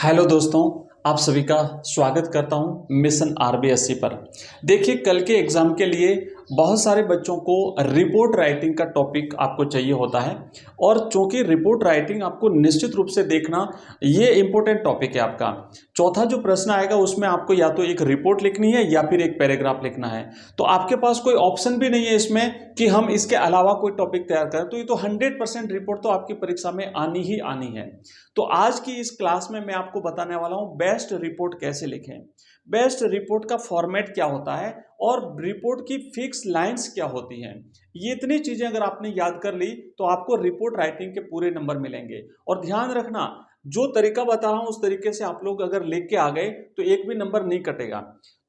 Hello दोस्तों, आप सभी का स्वागत करता हूं मिशन आरबीएससी पर। देखिए, कल के एग्जाम के लिए बहुत सारे बच्चों को रिपोर्ट राइटिंग का टॉपिक आपको चाहिए होता है और चूंकि रिपोर्ट राइटिंग आपको निश्चित रूप से देखना ये इंपॉर्टेंट टॉपिक है आपका। चौथा जो प्रश्न आएगा उसमें आपको या तो एक रिपोर्ट लिखनी है या फिर एक पैराग्राफ लिखना है। तो आपके पास कोई ऑप्शन भी नहीं है इसमें कि हम इसके अलावा कोई टॉपिक तैयार करें। तो ये तो 100% रिपोर्ट तो आपकी परीक्षा में आनी ही आनी है। तो आज की इस क्लास में मैं आपको बताने वाला हूं बेस्ट रिपोर्ट कैसे लिखें, बेस्ट रिपोर्ट का फॉर्मेट क्या होता है और रिपोर्ट की फिक्स लाइंस क्या होती हैं। ये इतनी चीजें अगर आपने याद कर ली तो आपको रिपोर्ट राइटिंग के पूरे नंबर मिलेंगे। और ध्यान रखना, जो तरीका बता रहा हूं उस तरीके से आप लोग अगर लिख के आ गए तो एक भी नंबर नहीं कटेगा।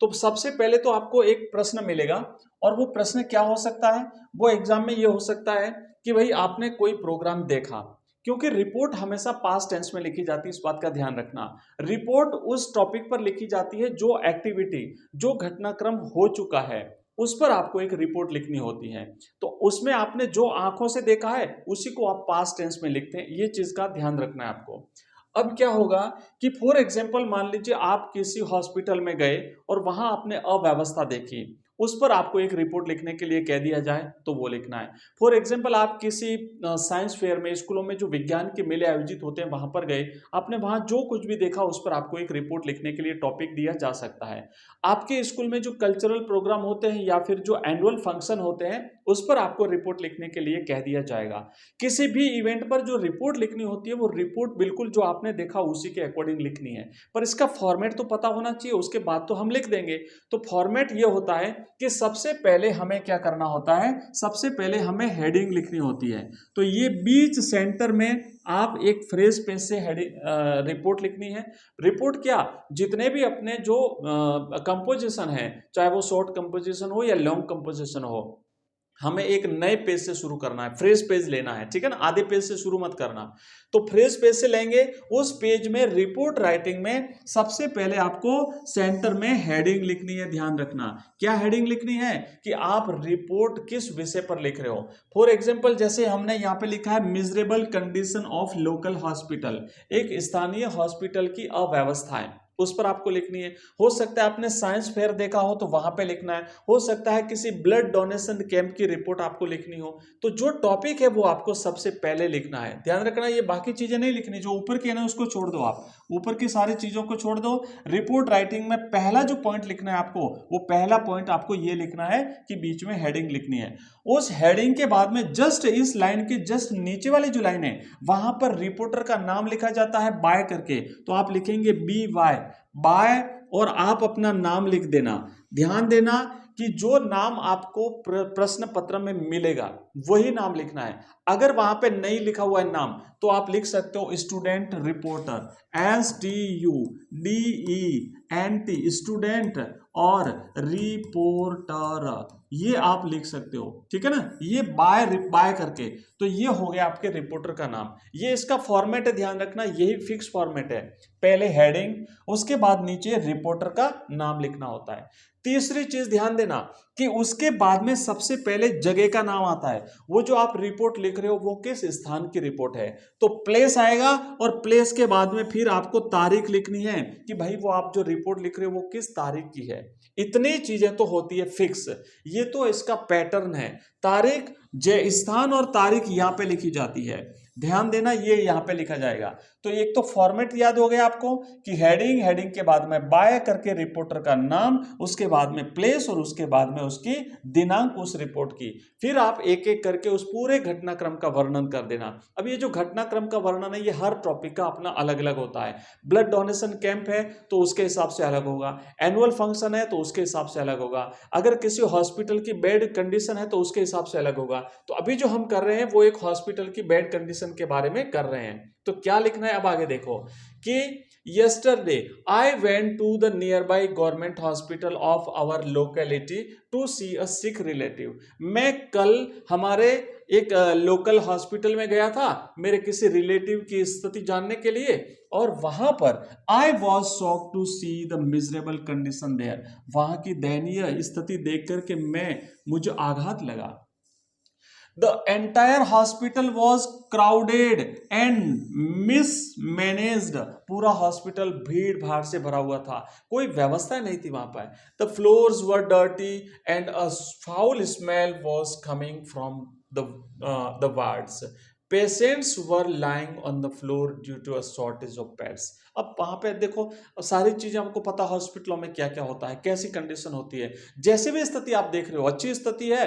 तो सबसे पहले तो आपको एक प्रश्न मिलेगा और वो प्रश्न क्या हो सकता है, वो एग्जाम में ये हो सकता है कि भाई आपने कोई प्रोग्राम देखा, क्योंकि रिपोर्ट हमेशा पास्ट टेंस में लिखी जाती है, इस बात का ध्यान रखना। रिपोर्ट उस टॉपिक पर लिखी जाती है जो एक्टिविटी, जो घटनाक्रम हो चुका है उस पर आपको एक रिपोर्ट लिखनी होती है। तो उसमें आपने जो आंखों से देखा है उसी को आप पास्ट टेंस में लिखते हैं, ये चीज का ध्यान रखना है आपको। अब क्या होगा कि फॉर एग्जाम्पल मान लीजिए आप किसी हॉस्पिटल में गए और वहां आपने अव्यवस्था देखी, उस पर आपको एक रिपोर्ट लिखने के लिए कह दिया जाए तो वो लिखना है। फॉर एग्जाम्पल आप किसी साइंस फेयर में, स्कूलों में जो विज्ञान के मेले आयोजित होते हैं वहां पर गए, आपने वहां जो कुछ भी देखा उस पर आपको एक रिपोर्ट लिखने के लिए टॉपिक दिया जा सकता है। आपके स्कूल में जो कल्चरल प्रोग्राम होते हैं या फिर जो एनुअल फंक्शन होते हैं उस पर आपको रिपोर्ट लिखने के लिए कह दिया जाएगा। किसी भी इवेंट पर जो रिपोर्ट लिखनी होती है वो रिपोर्ट बिल्कुल जो आपने देखा उसी के अकॉर्डिंग लिखनी है, पर इसका फॉर्मेट तो पता होना चाहिए, उसके बाद तो हम लिख देंगे। तो फॉर्मेट ये होता है कि सबसे पहले हमें क्या करना होता है, सबसे पहले हमें हेडिंग लिखनी होती है। तो ये बीच सेंटर में आप एक फ्रेज पेज से हेडिंग रिपोर्ट लिखनी है। रिपोर्ट क्या, जितने भी अपने जो कंपोजिशन है, चाहे वो शॉर्ट कंपोजिशन हो या लॉन्ग कंपोजिशन हो, हमें एक नए पेज से शुरू करना है, फ्रेश पेज लेना है, ठीक है ना, आधे पेज से शुरू मत करना। तो फ्रेश पेज से लेंगे, उस पेज में रिपोर्ट राइटिंग में सबसे पहले आपको सेंटर में हेडिंग लिखनी है। ध्यान रखना क्या हेडिंग लिखनी है कि आप रिपोर्ट किस विषय पर लिख रहे हो। फॉर एग्जांपल जैसे हमने यहाँ पे लिखा है miserable condition of local hospital, एक स्थानीय हॉस्पिटल की अव्यवस्थाएं, उस पर आपको लिखनी है। हो सकता है आपने साइंस फेयर देखा हो तो वहां पे लिखना है, हो सकता है किसी ब्लड डोनेशन कैंप की रिपोर्ट आपको लिखनी हो। तो जो टॉपिक है वो आपको सबसे पहले लिखना है। ध्यान रखना, ये बाकी चीजें नहीं लिखनी, जो ऊपर की है ना उसको छोड़ दो, आप ऊपर की सारी चीजों को छोड़ दो। रिपोर्ट राइटिंग में पहला जो पॉइंट लिखना है आपको, वो पहला पॉइंट आपको ये लिखना है कि बीच में हेडिंग लिखनी है। उस हेडिंग के बाद में जस्ट इस लाइन के जस्ट नीचे वाली जो लाइन है वहां पर रिपोर्टर का नाम लिखा जाता है बाय करके, तो आप लिखेंगे बी वाई, बाय, और आप अपना नाम लिख देना। ध्यान देना कि जो नाम आपको प्रश्न पत्र में मिलेगा वही नाम लिखना है। अगर वहां पे नहीं लिखा हुआ है नाम तो आप लिख सकते हो स्टूडेंट रिपोर्टर, STUDENT, स्टूडेंट, और रिपोर्टर, ये आप लिख सकते हो, ठीक है ना, ये बाय बाय करके। तो ये हो गया आपके रिपोर्टर का नाम, ये इसका फॉर्मेट है, ध्यान रखना यही फिक्स फॉर्मेट है। पहले हेडिंग, उसके बाद नीचे रिपोर्टर का नाम लिखना होता है। तीसरी चीज ध्यान देना कि उसके बाद में सबसे पहले जगह का नाम आता है। वो जो आप रिपोर्ट लिख रहे हो वो किस स्थान की रिपोर्ट है, तो प्लेस आएगा, और प्लेस के बाद में फिर आपको तारीख लिखनी है कि भाई वो आप जो रिपोर्ट लिख रहे हो वो किस तारीख की है। इतनी चीजें तो होती है फिक्स, ये तो इसका पैटर्न है। तारीख, स्थान और तारीख यहां पे लिखी जाती है। ध्यान देना ये यहां पे लिखा जाएगा। तो एक तो फॉर्मेट याद हो गया आपको कि हेडिंग, हेडिंग के बाद में बाय करके रिपोर्टर का नाम, उसके बाद में प्लेस, और उसके बाद में उसकी दिनांक उस रिपोर्ट की। फिर आप एक एक करके उस पूरे घटनाक्रम का वर्णन कर देना। अब ये जो घटनाक्रम का वर्णन है ये हर टॉपिक का अपना अलग अलग होता है। ब्लड डोनेशन कैंप है तो उसके हिसाब से अलग होगा, एनुअल फंक्शन है तो उसके हिसाब से अलग होगा, अगर किसी हॉस्पिटल की बेड कंडीशन है तो उसके हिसाब से अलग होगा। तो अभी जो हम कर रहे हैं वो एक हॉस्पिटल की बेड कंडीशन के बारे में कर रहे हैं। तो क्या लिखना है अब आगे देखो कि yesterday I went to the nearby government hospital of our locality to see a sick relative। मैं कल हमारे एक लोकल हॉस्पिटल में गया था मेरे किसी रिलेटिव की स्थिति जानने के लिए, और वहां पर I was shocked to see the miserable condition there। वहां की दयनीय स्थिति देख करके मुझे आघात लगा। The entire hospital was crowded and mismanaged. पूरा हॉस्पिटल भीड़ भाड़ से भरा हुआ था, कोई व्यवस्था नहीं थी वहां पर। The floors were dirty and a foul smell was coming from the wards. Patients were lying on the floor due to a shortage of beds. अब वहां पे देखो सारी चीजें हमको पता, हॉस्पिटलों में क्या क्या होता है, कैसी कंडीशन होती है। जैसे भी स्थिति आप देख रहे हो, अच्छी स्थिति है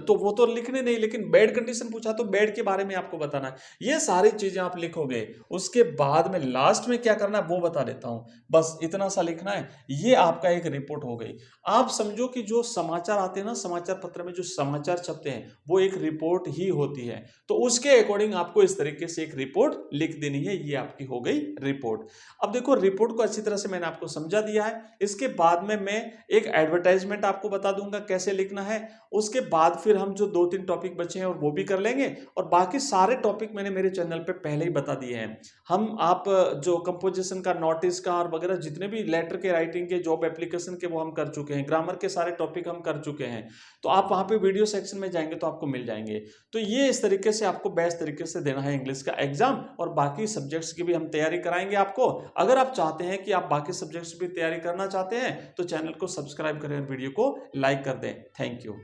तो वो तो लिखने नहीं, लेकिन बेड कंडीशन पूछा तो बेड के बारे में आपको बताना है। ये सारी चीजें आप लिखोगे, उसके बाद में लास्ट में क्या करना है वो बता देता हूं, बस इतना सा लिखना है। ये आपका एक रिपोर्ट हो गई। आप समझो कि जो समाचार आते हैं ना, समाचार पत्र में जो समाचार छपते हैं वो एक रिपोर्ट ही होती है, तो उसके अकॉर्डिंग आपको इस तरीके से एक रिपोर्ट लिख देनी है। ये आपकी हो गई रिपोर्ट। अब देखो रिपोर्ट को अच्छी तरह से मैंने आपको समझा दिया है। इसके बाद में मैं एक एडवर्टाइजमेंट आपको बता दूंगा कैसे लिखना है। उसके बाद फिर हम जो 2-3 टॉपिक बचे हैं और वो भी कर लेंगे, और बाकी सारे टॉपिक मैंने मेरे चैनल पे पहले ही बता दिए हैं। हम आप जो कंपोजिशन का, नोटिस का और वगैरह जितने भी लेटर के, राइटिंग के, जॉब एप्लीकेशन के, वो हम कर चुके हैं। ग्रामर के सारे टॉपिक हम कर चुके हैं, तो आप वहां पे वीडियो सेक्शन में जाएंगे तो आपको मिल जाएंगे। तो ये इस तरीके से आपको बेस्ट तरीके से देना है इंग्लिश का एग्जाम, और बाकी सब्जेक्ट्स की भी हम तैयारी कराएंगे आपको। अगर आप चाहते हैं कि आप बाकी सब्जेक्ट्स भी तैयारी करना चाहते हैं तो चैनल को सब्सक्राइब करें और वीडियो को लाइक कर दें। Thank you.